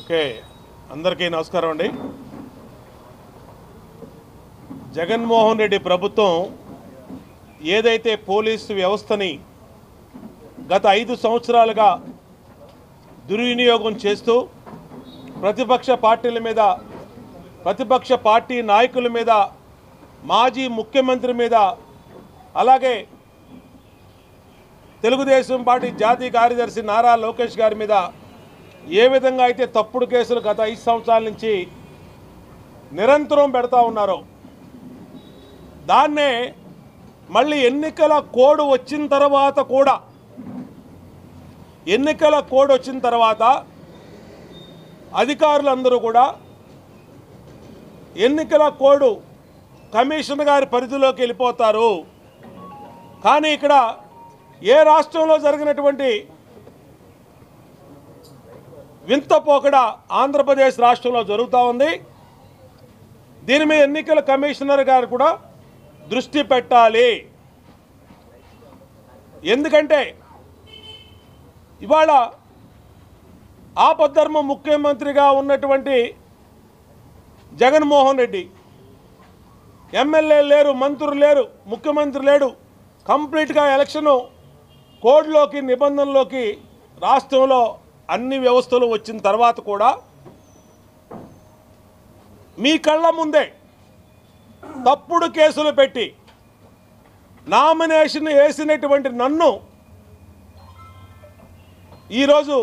Okay, అందరికీ నమస్కారం అండి. జగన్మోహన్ రెడ్డి ప్రభుత్వం ఏదైతే పోలీసు వ్యవస్థని గత 5 సంవత్సరాలుగా దుర్వినియోగం చేస్తూ ప్రతిపక్ష పార్టీల మీద, ప్రతిపక్ష పార్టీ నాయకుల మీద, మాజీ ముఖ్యమంత్రి మీద, అలాగే తెలుగుదేశం పార్టీ జాతీయ కార్యదర్శి నారా లోకేష్ గారి మీద ఏ విధంగా అయితే తప్పుడు కేసులు గత 5 సంవత్సరాల నుంచి నిరంతరం పెడతా ఉన్నారో, దాన్నే మళ్ళీ ఎన్నికల కోడ్ వచ్చిన తర్వాత అధికారులందరూ కూడా ఎన్నికల కోడ్ కమిషన్ గారి పరిధిలోకి వెళ్ళిపోతారు. కానీ ఇక్కడ ఏ రాష్ట్రంలో జరిగినటువంటి వింత పోకడ ఆంధ్రప్రదేశ్ రాష్ట్రంలో జరుగుతూ ఉంది. దీని మీద ఎన్నికల కమిషనర్ గారు కూడా దృష్టి పెట్టాలి. ఎందుకంటే ఇవాళ ఆపద్ధర్మ ముఖ్యమంత్రిగా ఉన్నటువంటి జగన్మోహన్ రెడ్డి, ఎమ్మెల్యే లేరు, మంత్రులు లేరు, ముఖ్యమంత్రి లేడు, కంప్లీట్గా ఎలక్షను కోడ్లోకి, నిబంధనలోకి రాష్ట్రంలో అన్ని వ్యవస్థలు వచ్చిన తర్వాత కూడా మీ కళ్ళ ముందే తప్పుడు కేసులు పెట్టి నామినేషన్ వేసినటువంటి నన్ను ఈరోజు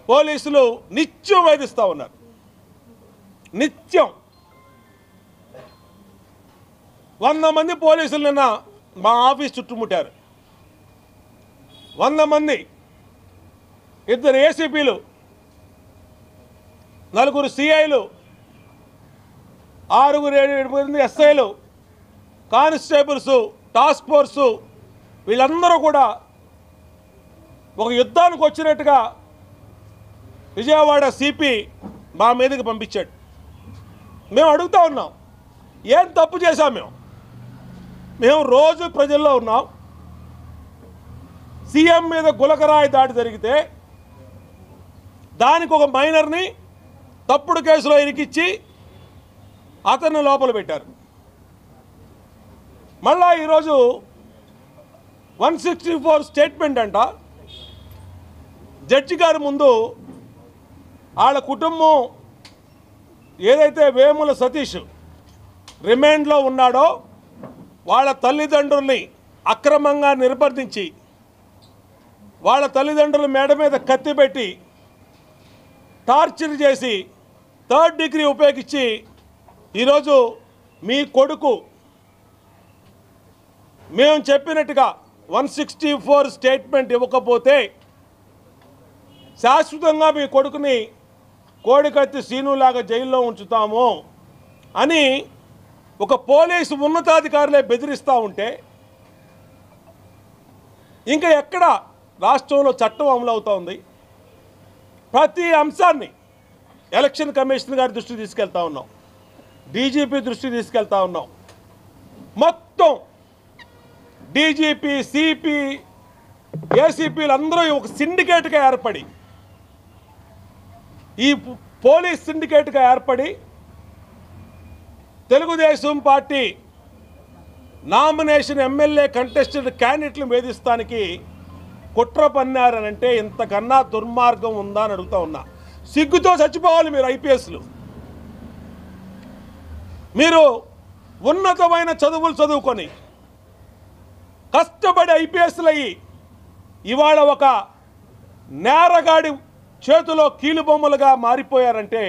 పోలీసులు నిత్యం వేధిస్తూ ఉన్నారు. నిత్యం 100 మంది పోలీసులు నిన్న మా ఆఫీస్ చుట్టుముట్టారు. 100 మంది, 2 ఏసీపీలు, 4 సిఐలు, 6-7 ఎస్ఐలు, కానిస్టేబుల్స్, టాస్క్ ఫోర్సు, వీళ్ళందరూ కూడా ఒక యుద్ధానికి వచ్చినట్టుగా విజయవాడ సిపి మా మీదకి పంపించాడు. మేము అడుగుతూ ఉన్నాం, ఏం తప్పు చేశాం? మేము రోజు ప్రజల్లో ఉన్నాం. సీఎం మీద గులకరాయి దాడి జరిగితే దానికి ఒక మైనర్ని తప్పుడు కేసులో ఇరికిచ్చి అతన్ని లోపల పెట్టారు. మళ్ళా ఈరోజు 164 స్టేట్మెంట్ అంట. జడ్జి గారి ముందు వాళ్ళ కుటుంబం ఏదైతే వేముల సతీష్ రిమాండ్లో ఉన్నాడో వాళ్ళ తల్లిదండ్రుల్ని అక్రమంగా నిర్బంధించి, వాళ్ళ తల్లిదండ్రుల మేడ మీద కత్తి పెట్టి టార్చర్ చేసి 3rd డిగ్రీ ఉపయోగించి ఈరోజు మీ కొడుకు మేము చెప్పినట్టుగా 164 స్టేట్మెంట్ ఇవ్వకపోతే శాశ్వతంగా మీ కొడుకుని కోడికత్తి సీనులాగా జైల్లో ఉంచుతాము అని ఒక పోలీసు ఉన్నతాధికారులే బెదిరిస్తూ ఉంటే ఇంకా ఎక్కడ రాష్ట్రంలో చట్టం అమలు అవుతూ ఉంది? ప్రతి అంశాన్ని ఎలక్షన్ కమిషన్ గారి దృష్టికి తీసుకెళ్తా ఉన్నాం, డీజీపీ దృష్టికి తీసుకెళ్తా ఉన్నాం. మొత్తం డీజీపీ, సిపి, ఏసీపీలు అందరూ ఒక సిండికేట్గా ఏర్పడి, ఈ పోలీస్ సిండికేట్గా ఏర్పడి Telugu Desam party nomination MLA contested క్యాండిడేట్లను వేధిస్తానికి కుట్ర పన్నారనంటే ఇంతకన్నా దుర్మార్గం ఉందా అని అడుగుతా ఉన్నా. సిగ్గుతో చచ్చిపోవాలి మీరు ఐపీఎస్లు. మీరు ఉన్నతమైన చదువులు చదువుకొని కష్టపడి ఐపీఎస్లు అయ్యి ఇవాళ ఒక నేరగాడి చేతిలో కీలుబొమ్మలుగా మారిపోయారంటే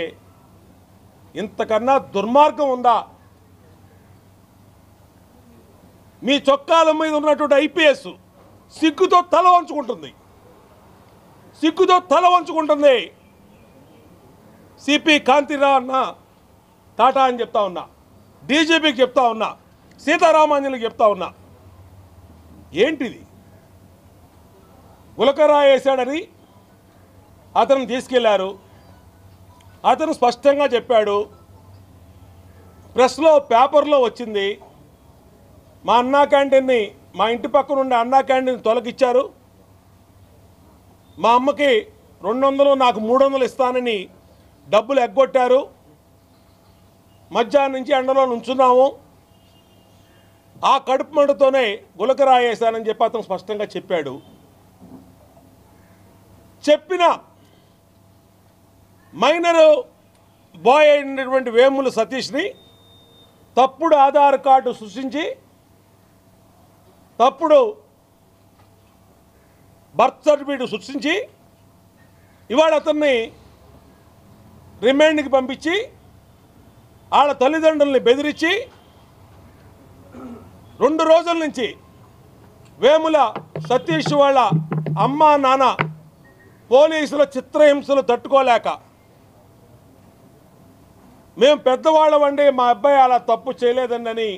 ఇంతకన్నా దుర్మార్గం ఉందా? మీ చొక్కాల మీద ఉన్నటువంటి ఐపీఎస్ సిగ్గుతో తల వంచుకుంటుంది. సిపి కాంతిరావు అన్న టాటా అని చెప్తా ఉన్నా, డీజీపీకి చెప్తా ఉన్నా, సీతారామాంజలికి చెప్తా ఉన్నా. ఏంటిది? గులకరాయి వేశాడని అతను తీసుకెళ్లారు. అతను స్పష్టంగా చెప్పాడు, ప్రెస్లో పేపర్లో వచ్చింది. మా అన్నా క్యాంటీన్ని, మా ఇంటి పక్కన ఉండే అన్నా క్యాంటీన్ తొలగించారు. మా అమ్మకి 200 నాకు 300 ఇస్తానని డబ్బులు ఎగ్గొట్టారు. మధ్యాహ్నం నుంచి ఎండలో నుంచున్నాము. ఆ కడుపు మంటతోనే గులకరాయేశానని చెప్పి అతను స్పష్టంగా చెప్పాడు. చెప్పిన మైనర్ బాయ్ అయినటువంటి వేముల సతీష్ని తప్పుడు ఆధార్ కార్డు సృష్టించి తప్పుడు బర్త్ సర్టిఫికేట్ సృష్టించి ఇవాళ అతన్ని రిమాండ్కి పంపించి వాళ్ళ తల్లిదండ్రుల్ని బెదిరించి 2 రోజుల నుంచి వేముల సతీష్ వాళ్ళ అమ్మ నాన్న పోలీసుల చిత్రహింసలు తట్టుకోలేక మేము పెద్దవాళ్ళమండి మా అబ్బాయి అలా తప్పు చేయలేదండి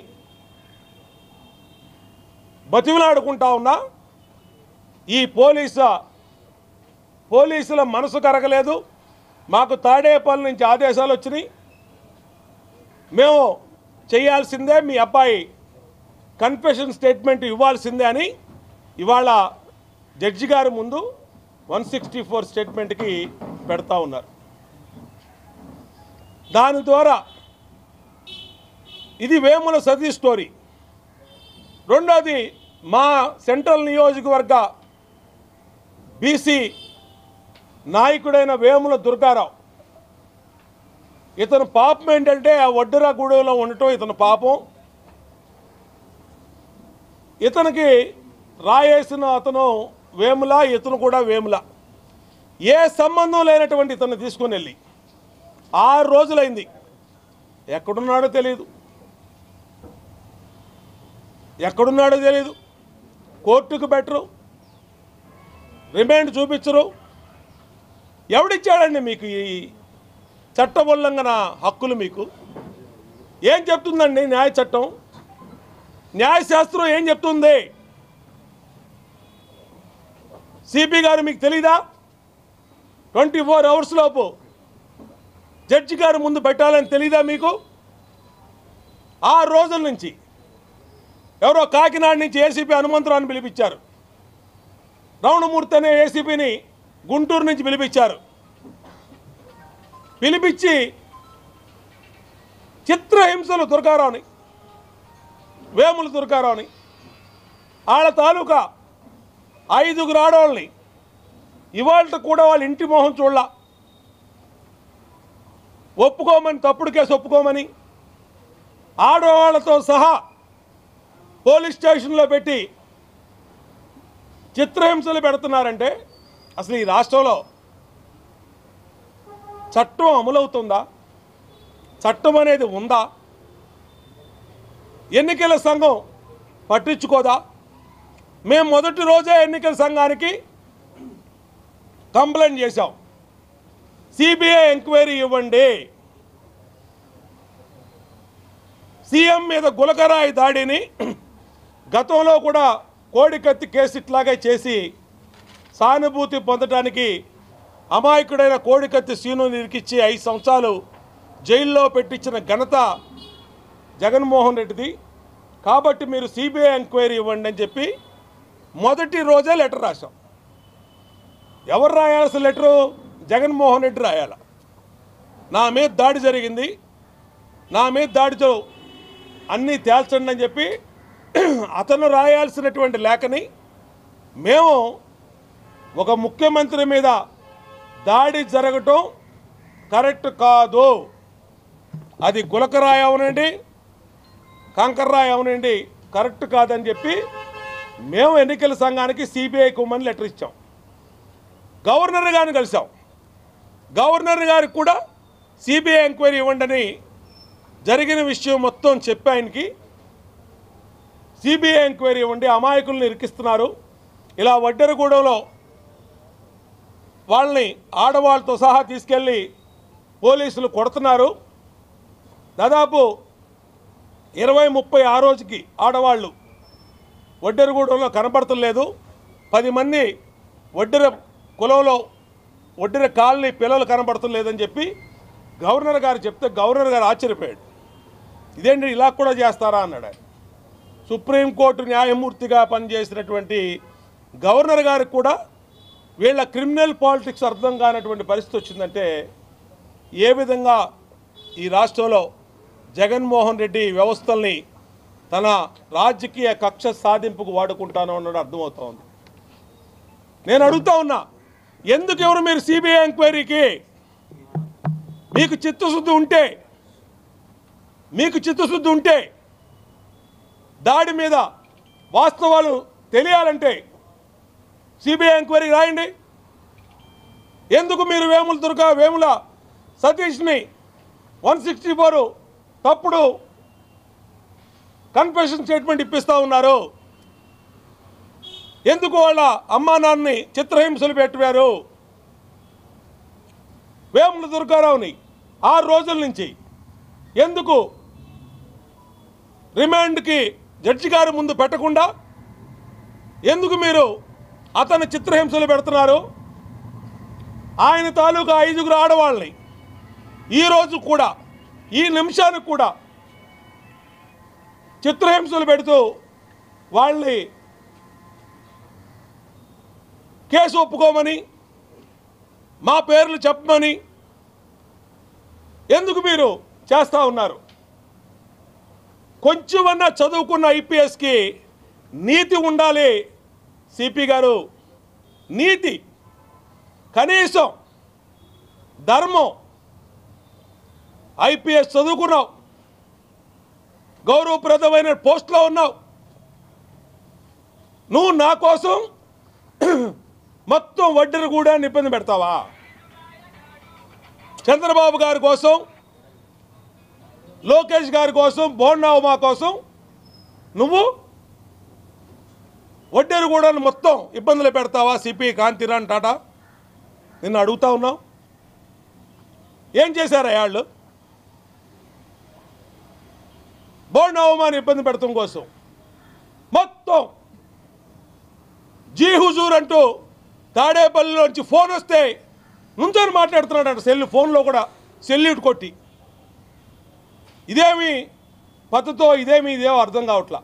బతిమలాడుకుంటా ఉన్నా ఈ పోలీసుల మనసు కరగలేదు. మాకు తాడేపల్లి నుంచి ఆదేశాలు వచ్చినాయి, మేము చేయాల్సిందే, మీ అబ్బాయి కన్ఫెషన్ స్టేట్మెంట్ ఇవ్వాల్సిందే అని ఇవాళ జడ్జి గారి ముందు 164 స్టేట్మెంట్కి పెడతా ఉన్నారు. దాని ద్వారా ఇది వేముల సతీష్ స్టోరీ. రెండోది మా సెంట్రల్ నియోజకవర్గ బీసీ నాయకుడైన వేముల దుర్గారావు. ఇతను పాపం ఏంటంటే ఆ వడ్డెరగూడెంలో ఉండటం ఇతను పాపం. ఇతనికి రాయేసిన అతను వేముల, ఇతను కూడా వేముల. ఏ సంబంధం లేనటువంటి ఇతను తీసుకుని వెళ్ళి 6 రోజులైంది. ఎక్కడున్నాడో తెలియదు. కోర్టుకు బెటరు, రిమాండ్ చూపించరు. ఎవడిచ్చాడండి మీకు ఈ చట్ట ఉల్లంఘన హక్కులు? మీకు ఏం చెప్తుందండి న్యాయ చట్టం? న్యాయశాస్త్రం ఏం చెప్తుంది? సిపి గారు మీకు తెలీదా? 24 అవర్స్ లోపు జడ్జి గారు ముందు పెట్టాలని తెలీదా మీకు? 6 రోజుల నుంచి ఎవరో కాకినాడ నుంచి ఏసీపీ హనుమంతరావుని పిలిపించారు. రమణమూర్తి అనే ఏసీపీని గుంటూరు నుంచి పిలిపించి చిత్రహింసలు వేముల దుర్గారావుని వాళ్ళ తాలూకా 5 ఆడవాళ్ళని ఇవాళ కూడా వాళ్ళ ఇంటి మొహం చూడాల ఒప్పుకోమని, తప్పుడు కేసు ఒప్పుకోమని ఆడవాళ్లతో సహా పోలీస్ స్టేషన్లో పెట్టి చిత్రహింసలు పెడుతున్నారంటే అసలు ఈ రాష్ట్రంలో చట్టం అమలవుతుందా? చట్టం అనేది ఉందా? ఎన్నికల సంఘం పట్టించుకోదా? మేము మొదటి రోజే ఎన్నికల సంఘానికి కంప్లైంట్ చేశాం, సిబిఐ ఎంక్వైరీ ఇవ్వండి, సీఎం మీద గులకరాయి దాడిని గతంలో కూడా కోడికత్తి కేసు ఇట్లాగే చేసి సానుభూతి పొందడానికి అమాయకుడైన కోడికత్తి సీను ఇరికిచ్చి 5 సంవత్సరాలు జైల్లో పెట్టించిన ఘనత జగన్మోహన్ రెడ్డిది. కాబట్టి మీరు సిబిఐ ఎంక్వైరీ ఇవ్వండి అని చెప్పి మొదటి రోజే లెటర్ రాశాం. ఎవరు రాయాల్సిన లెటరు? జగన్మోహన్ రెడ్డి రాయాల. నా మీద దాడి జరిగింది, నా మీద దాడితో అన్నీ తేల్చండి అని చెప్పి అతను రాయాల్సినటువంటి లేఖని మేము ఒక ముఖ్యమంత్రి మీద దాడి జరగటం కరెక్ట్ కాదు, అది గులకరాయి అవనండి, కంకర్రాయి అవనండి, కరెక్ట్ కాదని చెప్పి మేము ఎన్నికల సంఘానికి సిబిఐకి ఇవ్వమని లెటర్ ఇచ్చాం. గవర్నర్ గారిని కలిసాం. గవర్నర్ గారికి కూడా సిబిఐ ఎంక్వైరీ ఇవ్వండి అని జరిగిన విషయం మొత్తం చెప్పి ఆయనకి సిబిఐ ఎంక్వైరీ ఇవ్వండి, అమాయకులను ఇరికిస్తున్నారు, ఇలా వడ్డెరగూడెంలో వాళ్ళని ఆడవాళ్ళతో సహా తీసుకెళ్ళి పోలీసులు కొడుతున్నారు, దాదాపు 20-30 ఆ రోజుకి ఆడవాళ్ళు వడ్డెరగూడెంలో కనపడతలేదు, 10 మంది వడ్డెర కులంలో వడ్డెర కాలనీ పిల్లలు కనపడతలేదని చెప్పి గవర్నర్ గారు చెప్తే గవర్నర్ గారు ఆశ్చర్యపోయాడు. ఇదేంటి ఇలా కూడా చేస్తారా అన్నాడు. సుప్రీంకోర్టు న్యాయమూర్తిగా పనిచేసినటువంటి గవర్నర్ గారికి కూడా వీళ్ళ క్రిమినల్ పాలిటిక్స్ అర్థం కానటువంటి పరిస్థితి వచ్చిందంటే ఏ విధంగా ఈ రాష్ట్రంలో జగన్మోహన్ రెడ్డి వ్యవస్థల్ని తన రాజకీయ కక్ష సాధింపుకు వాడుకుంటానో అన్నది అర్థమవుతా ఉంది. నేను అడుగుతా ఉన్నా, ఎందుకు ఎవరు మీరు సిబిఐ ఎంక్వైరీకి? మీకు చిత్తశుద్ధి ఉంటే దాడి మీద వాస్తవాలు తెలియాలంటే సిబిఐ ఎంక్వైరీకి రాయండి. ఎందుకు మీరు వేముల సతీష్ని 164 తప్పుడు కన్ఫెషన్ స్టేట్మెంట్ ఇప్పిస్తూ ఉన్నారు? ఎందుకు వాళ్ళ అమ్మా నాన్నని చిత్రహింసలు పెట్టారు? వేముల దుర్గారావుని 6 రోజుల నుంచి ఎందుకు రిమాండ్కి జడ్జి గారి ముందు పెట్టకుండా ఎందుకు మీరు అతను చిత్రహింసలు పెడుతున్నారు? ఆయన తాలూకా 5 ఆడవాళ్ళని ఈరోజు కూడా ఈ నిమిషానికి కూడా చిత్రహింసలు పెడుతూ వాళ్ళని కేసు ఒప్పుకోమని, మా పేర్లు చెప్పమని ఎందుకు మీరు చేస్తూ ఉన్నారు? కొంచెమన్నా చదువుకున్న ఐపీఎస్కి నీతి ఉండాలి సిపి గారు. నీతి, కనీసం ధర్మం. ఐపీఎస్ చదువుకున్నావు, గౌరవప్రదమైన పోస్టులో ఉన్నావు. నువ్వు నా కోసం మొత్తం వడ్డీని కూడా ఇబ్బంది పెడతావా? చంద్రబాబు గారి కోసం, లోకేష్ గారి కోసం, బోండా ఉమా కోసం నువ్వు వడ్డీని కూడా మొత్తం ఇబ్బందులు పెడతావా? సిపి కాంతిరాన్ టాటా నిన్ను అడుగుతా ఉన్నావు. ఏం చేశారా వాళ్ళు? బోండా ఉమాని ఇబ్బంది పెడతాం కోసం మొత్తం జీ హుజూర్ అంటూ తాడేపల్లిలోంచి ఫోన్ వస్తే నుంచొని మాట్లాడుతున్నాడు ఫోన్లో కూడా సెల్యూట్ కొట్టి. ఇదేమి పద్ధతో, ఇదేమో అర్థం కావట్లా.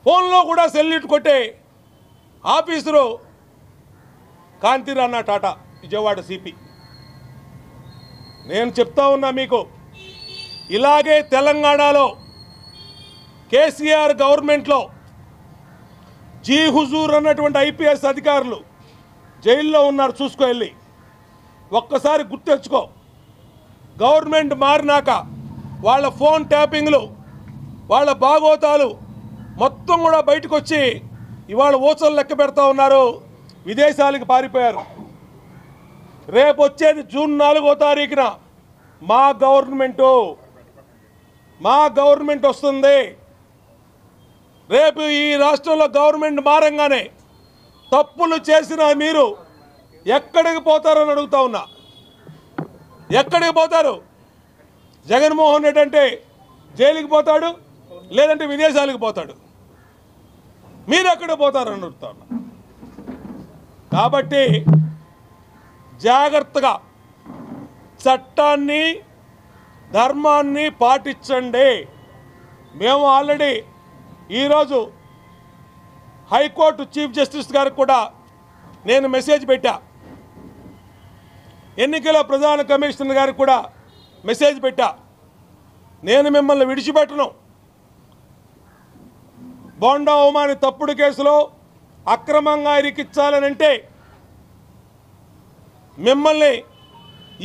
ఫోన్లో కూడా సెల్యూట్ కొట్టే ఆఫీసరు కాంతిరాణ టాటా, విజయవాడ సిపి. నేను చెప్తా ఉన్నా మీకు, ఇలాగే తెలంగాణలో కేసీఆర్ గవర్నమెంట్లో జీ హుజూర్ అన్నటువంటి ఐపీఎస్ అధికారులు జైల్లో ఉన్నారు. చూసుకో, వెళ్ళి ఒక్కసారి గుర్తెచ్చుకో. గవర్నమెంట్ మారినాక వాళ్ళ ఫోన్ ట్యాపింగ్లు, వాళ్ళ బాగోతాలు మొత్తం కూడా బయటకు వచ్చి ఇవాళ ఊచలు లెక్క పెడతా ఉన్నారు. విదేశాలకు పారిపోయారు. రేపు వచ్చేది జూన్ 4వ తారీఖున మా గవర్నమెంట్ వస్తుంది. రేపు ఈ రాష్ట్రంలో గవర్నమెంట్ మారంగానే తప్పులు చేసిన మీరు ఎక్కడికి పోతారని అడుగుతా ఉన్నా. ఎక్కడికి పోతారు? జగన్మోహన్ రెడ్డి అంటే జైలుకి పోతాడు, లేదంటే విదేశాలకు పోతాడు. మీరు ఎక్కడికి పోతారని అడుగుతా ఉన్నా. కాబట్టి జాగ్రత్తగా చట్టాన్ని, ధర్మాన్ని పాటించండి. మేము ఆల్రెడీ ఈరోజు హైకోర్టు చీఫ్ జస్టిస్ గారికి కూడా నేను మెసేజ్ పెట్టా. ఎన్నికల ప్రధాన కమిషనర్ గారికి కూడా మెసేజ్ పెట్టా. నేను మిమ్మల్ని విడిచిపెట్టను. బోండా ఉమాని తప్పుడు కేసులో అక్రమంగా ఇరికించాలనంటే మిమ్మల్ని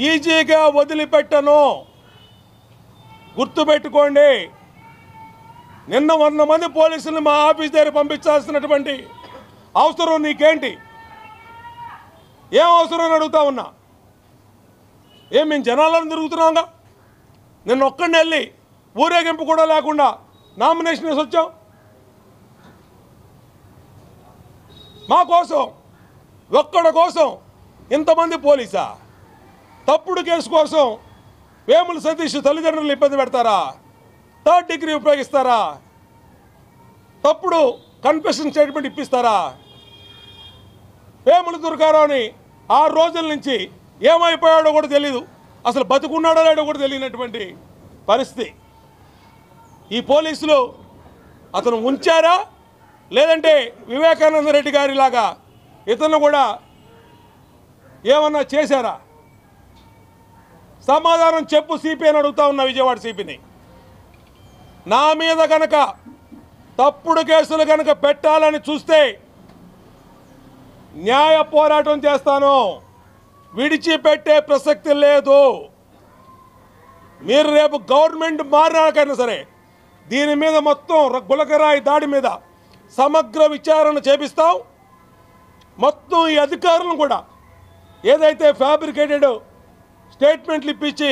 ఈజీగా వదిలిపెట్టను. గుర్తుపెట్టుకోండి. నిన్న 100 మంది పోలీసులు మా ఆఫీస్ దగ్గర పంపించాల్సినటువంటి అవసరం నీకేంటి? ఏం అవసరం అని అడుగుతా ఉన్నా. మేము జనాలను తిరుగుతున్నాంగా. నిన్న ఒక్కడిని వెళ్ళి ఊరేగింపు కూడా లేకుండా నామినేషన్ వేసి వచ్చాం. మా కోసం, ఒక్కడి కోసం ఇంతమంది పోలీసా? తప్పుడు కేసు కోసం వేముల సతీష్ తల్లిదండ్రులు ఇబ్బంది పెడతారా? 3rd డిగ్రీ ఉపయోగిస్తారా? తప్పుడు కన్ఫెషన్ స్టేట్మెంట్ ఇప్పిస్తారా? వేముల దుర్గారావుని 6 రోజుల నుంచి ఏమైపోయాడో కూడా తెలియదు. అసలు బతుకున్నాడో లేడో కూడా తెలియనటువంటి పరిస్థితి. ఈ పోలీసులు అతను ఉంచారా, లేదంటే వివేకానంద రెడ్డి గారిలాగా ఇతను కూడా ఏమన్నా చేశారా? సమాధానం చెప్పు సిపి అని అడుగుతా ఉన్న విజయవాడ సిపిని. నా మీద కనుక తప్పుడు కేసులు కనుక పెట్టాలని చూస్తే న్యాయ పోరాటం చేస్తాను, విడిచిపెట్టే ప్రసక్తి లేదు. మీరు రేపు గవర్నమెంట్ మారినాకైనా సరే దీని మీద మొత్తం గులకరాయి దాడి మీద సమగ్ర విచారణ చేపిస్తాం. మొత్తం ఈ అధికారులను కూడా ఏదైతే ఫ్యాబ్రికేటెడ్ స్టేట్మెంట్లు ఇప్పించి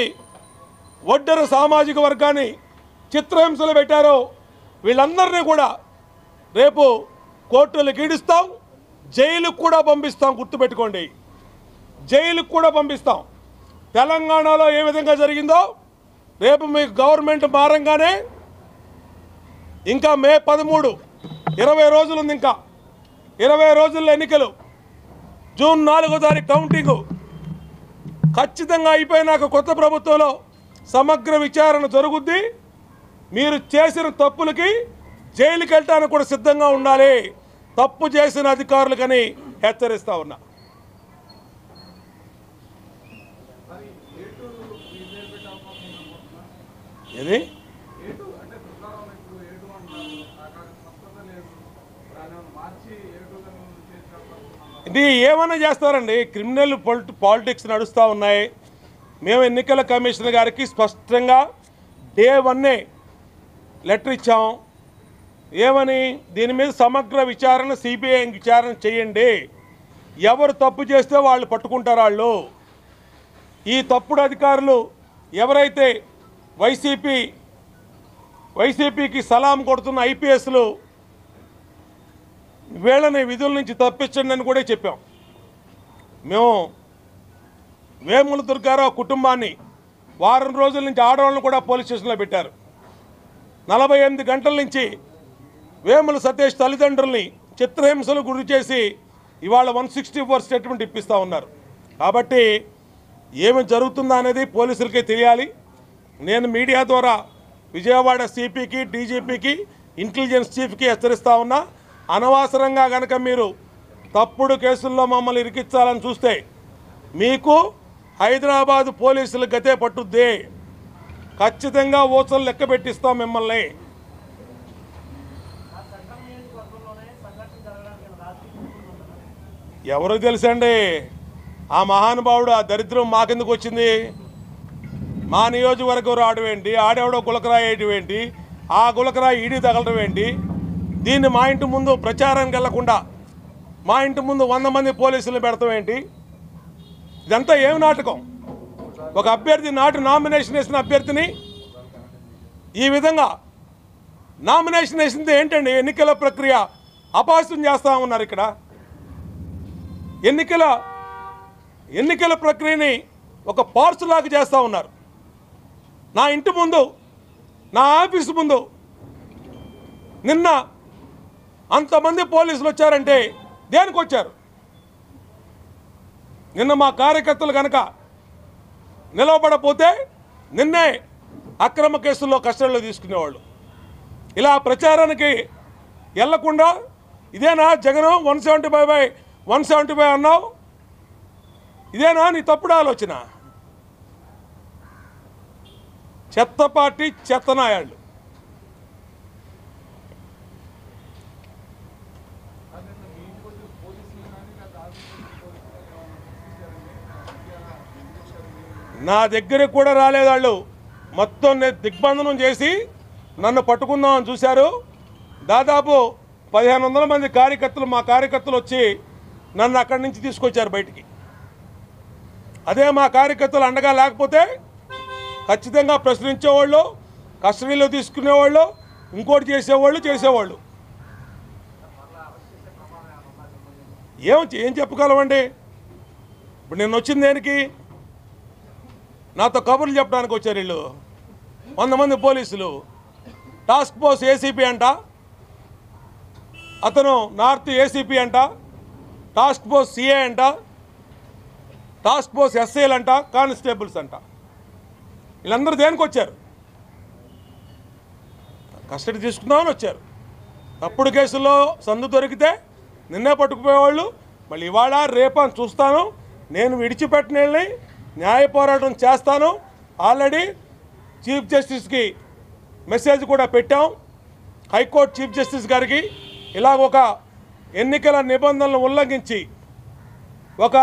ఒడ్డర సామాజిక వర్గాన్ని చిత్రహింసలు పెట్టారో వీళ్ళందరినీ కూడా రేపు కోర్టులకు ఈడుస్తాం, జైలుకు కూడా పంపిస్తాం. గుర్తుపెట్టుకోండి, జైలుకు కూడా పంపిస్తాం. తెలంగాణలో ఏ విధంగా జరిగిందో రేపు మీకు గవర్నమెంట్ మారంగానే ఇంకా మే 13 20 రోజులు ఉంది. ఇంకా 20 రోజుల్లో ఎన్నికలు. జూన్ 4వ తారీఖు కౌంటింగు ఖచ్చితంగా అయిపోయినాక కొత్త ప్రభుత్వంలో సమగ్ర విచారణ జరుగుద్ది. మీరు చేసిన తప్పులకి జైలుకి వెళ్ళడానికి కూడా సిద్ధంగా ఉండాలి, తప్పు చేసిన అధికారులకని హెచ్చరిస్తా ఉన్నా. ఇది ఇది ఏమన్నా చేస్తారండి? క్రిమినల్ పాలిటిక్స్ నడుస్తూ ఉన్నాయి. మేము ఎన్నికల కమిషనర్ గారికి స్పష్టంగా డే 1 లెటర్ ఇచ్చాం. ఏమని? దీని మీద సమగ్ర విచారణ సిబిఐ విచారణ చేయండి, ఎవరు తప్పు చేస్తే వాళ్ళు పట్టుకుంటారు. వాళ్ళు ఈ తప్పుడు అధికారులు ఎవరైతే వైసీపీకి సలాం కొడుతున్న ఐపీఎస్లు వీళ్ళని విధుల నుంచి తప్పించండి అని కూడా చెప్పాం. మేము వేముల దుర్గారావు కుటుంబాన్ని వారం రోజుల నుంచి ఆడవాళ్ళని కూడా పోలీస్ స్టేషన్లో పెట్టారు. 48 గంటల నుంచి వేముల సతీష్ తల్లిదండ్రుల్ని చిత్రహింసలు గురి చేసి ఇవాళ 164 స్టేట్మెంట్ ఇప్పిస్తూ ఉన్నారు. కాబట్టి ఏమి జరుగుతుందా అనేది పోలీసులకే తెలియాలి. నేను మీడియా ద్వారా విజయవాడ సిపికి, డీజీపీకి, ఇంటెలిజెన్స్ చీఫ్కి హెచ్చరిస్తూ ఉన్నా. అనవసరంగా కనుక మీరు తప్పుడు కేసుల్లో మమ్మల్ని ఇరికించాలని చూస్తే మీకు హైదరాబాద్ పోలీసుల గతే పట్టుద్ది. ఖచ్చితంగా ఊచలు లెక్క పెట్టిస్తాం మిమ్మల్ని. ఎవరు తెలుసండి? ఆ మహానుభావుడు, ఆ దరిద్రం మాకెందుకు వచ్చింది? మా నియోజకవర్గం రావడం ఏంటి? ఆడేవడో గులకరాయి వేయడం ఏంటి? ఆ గులకరాయి ఈడీ తగలడం ఏంటి? దీన్ని మా ఇంటి ముందు ప్రచారానికి వెళ్లకుండా మా ఇంటి ముందు 100 మంది పోలీసులు పెడతాం ఏంటి? ఇదంతా ఏం నాటకం? ఒక అభ్యర్థి నామినేషన్ వేసిన అభ్యర్థిని ఈ విధంగా నామినేషన్ వేసింది ఏంటండి? ఎన్నికల ప్రక్రియ అపహాస్యం చేస్తూ ఉన్నారు. ఇక్కడ ఎన్నికల ప్రక్రియని ఒక పార్సులాగా చేస్తూ ఉన్నారు. నా ఇంటి ముందు, నా ఆఫీసు ముందు నిన్న అంతమంది పోలీసులు వచ్చారంటే దేనికి వచ్చారు? నిన్న మా కార్యకర్తలు కనుక నిలవబడపోతే నిన్నే అక్రమ కేసుల్లో కస్టడీలో తీసుకునేవాళ్ళు. ఇలా ప్రచారానికి వెళ్లకుండా ఇదేనా జగన్ 175/175 అన్నావు? ఇదేనా నీ తప్పుడు ఆలోచన? చెత్త పార్టీ, చెత్తనాయాళ్ళు. నా దగ్గరికి కూడా రాలేదు. వాళ్ళు మొత్తం దిగ్బంధనం చేసి నన్ను పట్టుకుందామని చూశారు. దాదాపు 1500 మంది కార్యకర్తలు, మా కార్యకర్తలు వచ్చి నన్ను అక్కడి నుంచి తీసుకొచ్చారు బయటికి. అదే మా కార్యకర్తలు అండగా లేకపోతే ఖచ్చితంగా ప్రశ్నించేవాళ్ళు, కస్టడీలో తీసుకునేవాళ్ళు, ఇంకోటి చేసేవాళ్ళు. ఏం చెప్పగలమండి? ఇప్పుడు నేను వచ్చింది దేనికి? నాతో కబుర్లు చెప్పడానికి వచ్చారు వీళ్ళు 100 మంది పోలీసులు. టాస్క్ ఫోర్స్ ఏసీపీ అంట, అతను నార్త్ ఏసీపీ అంట, టాస్క్ ఫోర్స్ సిఏ అంట, టాస్క్ ఫోర్స్ ఎస్ఐలు అంట, కానిస్టేబుల్స్ అంట. వీళ్ళందరూ దేనికి వచ్చారు? కస్టడీ తీసుకుందామని వచ్చారు. తప్పుడు కేసుల్లో సందు దొరికితే నిన్నే పట్టుకుపోయేవాళ్ళు, మళ్ళీ ఇవాళ రేపని చూస్తాను. నేను విడిచిపెట్టినని న్యాయ పోరాటం చేస్తాను. ఆల్రెడీ చీఫ్ జస్టిస్కి మెసేజ్ కూడా పెట్టాం. హైకోర్టు చీఫ్ జస్టిస్ గారికి ఇలాగ ఒక ఎన్నికల నిబంధనలను ఉల్లంఘించి ఒక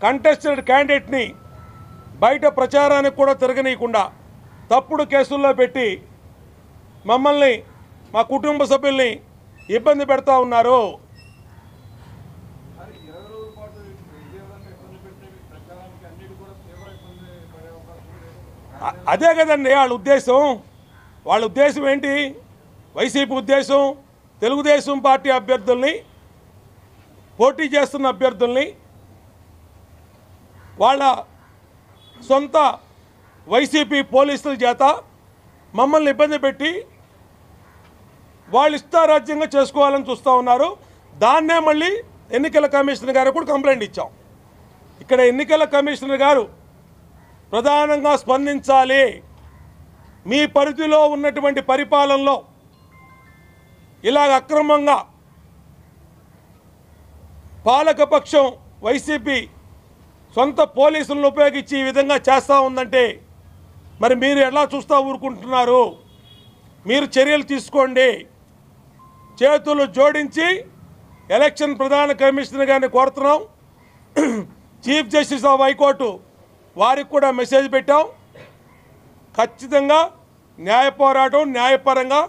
కంటెస్టెడ్ క్యాండిడేట్ని బయట ప్రచారానికి కూడా తిరగనీయకుండా తప్పుడు కేసుల్లో పెట్టి మమ్మల్ని మా కుటుంబ సభ్యుల్ని ఇబ్బంది పెడతా ఉన్నారు. అదే కదండి వాళ్ళ ఉద్దేశం ఏంటి? వైసీపీ ఉద్దేశం తెలుగుదేశం పార్టీ అభ్యర్థుల్ని, పోటీ చేస్తున్న అభ్యర్థుల్ని వాళ్ళ సొంత వైసీపీ పోలీసుల చేత మమ్మల్ని ఇబ్బంది పెట్టి వాళ్ళు ఇష్టారాజ్యంగా చేసుకోవాలని చూస్తూ ఉన్నారు. దాన్నే మళ్ళీ ఎన్నికల కమిషనర్ గారు కూడా కంప్లైంట్ ఇచ్చాం. ఇక్కడ ఎన్నికల కమిషనర్ గారు ప్రధానంగా స్పందించాలి. మీ పరిధిలో ఉన్నటువంటి పరిపాలనలో ఇలాగ అక్రమంగా పాలకపక్షం వైసీపీ సొంత పోలీసులను ఉపయోగించి ఈ విధంగా చేస్తూ ఉందంటే మరి మీరు ఎలా చూస్తూ ఊరుకుంటున్నారు? మీరు చర్యలు తీసుకోండి. చేతులు జోడించి ఎలక్షన్ ప్రధాన కమిషనర్ గారిని కోరుతున్నాం. చీఫ్ జస్టిస్ ఆఫ్ హైకోర్టు వారికి కూడా మెసేజ్ పెట్టాం. ఖచ్చితంగా న్యాయ పోరాటం న్యాయపరంగా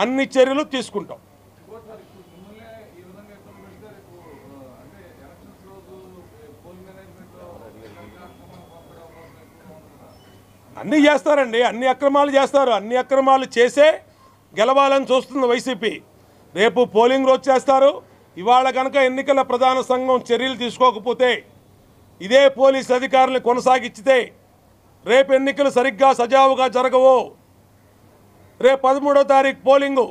అన్ని చర్యలు తీసుకుంటాం. అన్నీ చేస్తారండి, అన్ని అక్రమాలు చేస్తారు. అన్ని అక్రమాలు చేసే గెలవాలని చూస్తుంది వైసీపీ. రేపు పోలింగ్ రోజు చేస్తారు. ఇవాళ కనుక ఎన్నికల ప్రధాన సంఘం చర్యలు తీసుకోకపోతే, ఇదే పోలీస్ అధికారులను కొనసాగించితే రేపు ఎన్నికలు సరిగ్గా సజావుగా జరగవు. రేపు 13వ తారీఖు పోలింగు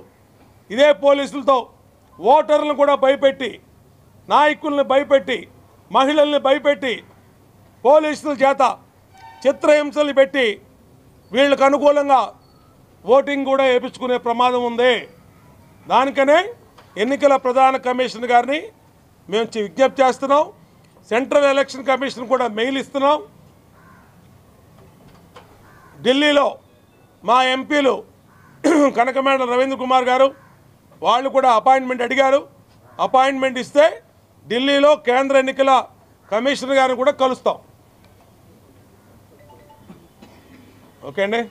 ఇదే పోలీసులతో ఓటర్లను కూడా భయపెట్టి, నాయకుల్ని భయపెట్టి, మహిళల్ని భయపెట్టి, పోలీసుల చేత చిత్రహింసలు పెట్టి వీళ్ళకు అనుకూలంగా ఓటింగ్ కూడా వేయించుకునే ప్రమాదం ఉంది. దానికనే ఎన్నికల ప్రధాన కమిషనర్ గారిని మేము విజ్ఞప్తి చేస్తున్నాం. సెంట్రల్ ఎలక్షన్ కమిషన్ కూడా మెయిల్ ఇస్తున్నాం. ఢిల్లీలో మా ఎంపీలు కనకమేడ రవీంద్ర కుమార్ గారు వాళ్ళు కూడా అపాయింట్మెంట్ అడిగారు. అపాయింట్మెంట్ ఇస్తే ఢిల్లీలో కేంద్ర ఎన్నికల కమిషనర్ గారిని కూడా కలుస్తాం. ఓకే అండి.